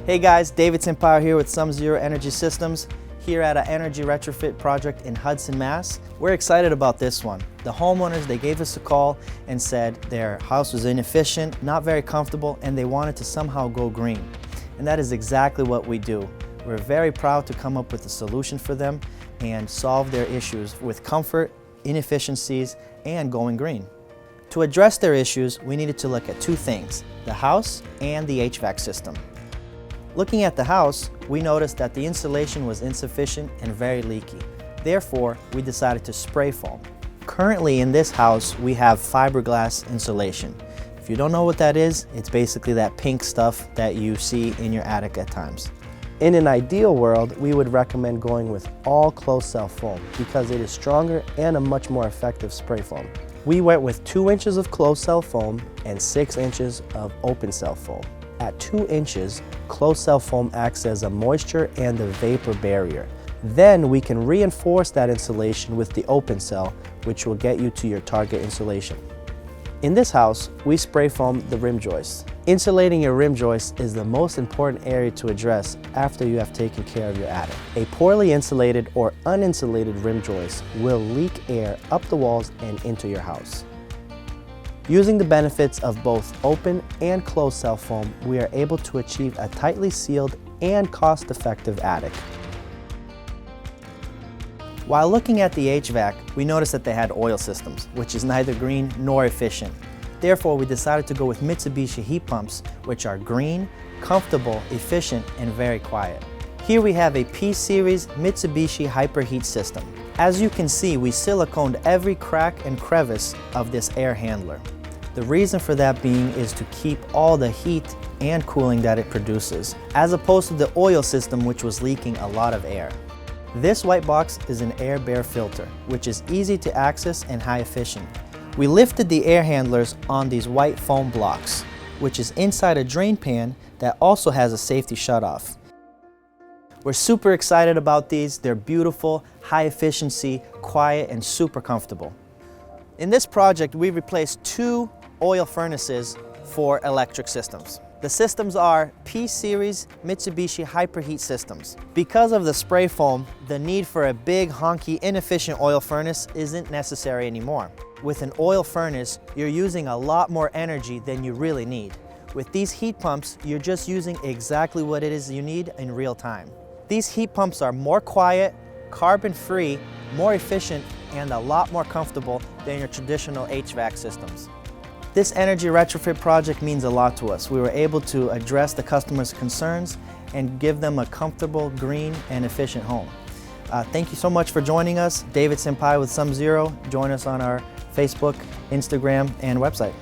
Hey guys, David Senpai here with SumZero Energy Systems here at an energy retrofit project in Hudson, Mass. We're excited about this one. The homeowners, they gave us a call and said their house was inefficient, not very comfortable, and they wanted to somehow go green. And that is exactly what we do. We're very proud to come up with a solution for them and solve their issues with comfort, inefficiencies, and going green. To address their issues, we needed to look at two things, the house and the HVAC system. Looking at the house, we noticed that the insulation was insufficient and very leaky. Therefore, we decided to spray foam. Currently in this house, we have fiberglass insulation. If you don't know what that is, it's basically that pink stuff that you see in your attic at times. In an ideal world, we would recommend going with all closed cell foam because it is stronger and a much more effective spray foam. We went with 2 inches of closed cell foam and 6 inches of open cell foam. At 2 inches, closed cell foam acts as a moisture and a vapor barrier. Then we can reinforce that insulation with the open cell, which will get you to your target insulation. In this house, we spray foam the rim joists. Insulating your rim joists is the most important area to address after you have taken care of your attic. A poorly insulated or uninsulated rim joist will leak air up the walls and into your house. Using the benefits of both open and closed cell foam, we are able to achieve a tightly sealed and cost-effective attic. While looking at the HVAC, we noticed that they had oil systems, which is neither green nor efficient. Therefore, we decided to go with Mitsubishi heat pumps, which are green, comfortable, efficient, and very quiet. Here we have a P-Series Mitsubishi HyperHeat system. As you can see, we siliconed every crack and crevice of this air handler. The reason for that being is to keep all the heat and cooling that it produces, as opposed to the oil system which was leaking a lot of air. This white box is an air bear filter, which is easy to access and high efficient. We lifted the air handlers on these white foam blocks, which is inside a drain pan that also has a safety shutoff. We're super excited about these. They're beautiful, high efficiency, quiet, and super comfortable. In this project, we replaced 2 oil furnaces for electric systems. The systems are P-Series Mitsubishi HyperHeat systems. Because of the spray foam, the need for a big, honky, inefficient oil furnace isn't necessary anymore. With an oil furnace, you're using a lot more energy than you really need. With these heat pumps, you're just using exactly what it is you need in real time. These heat pumps are more quiet, carbon-free, more efficient, and a lot more comfortable than your traditional HVAC systems. This energy retrofit project means a lot to us. We were able to address the customer's concerns and give them a comfortable, green, and efficient home. Thank you so much for joining us. David Senpai with SumZero. Join us on our Facebook, Instagram, and website.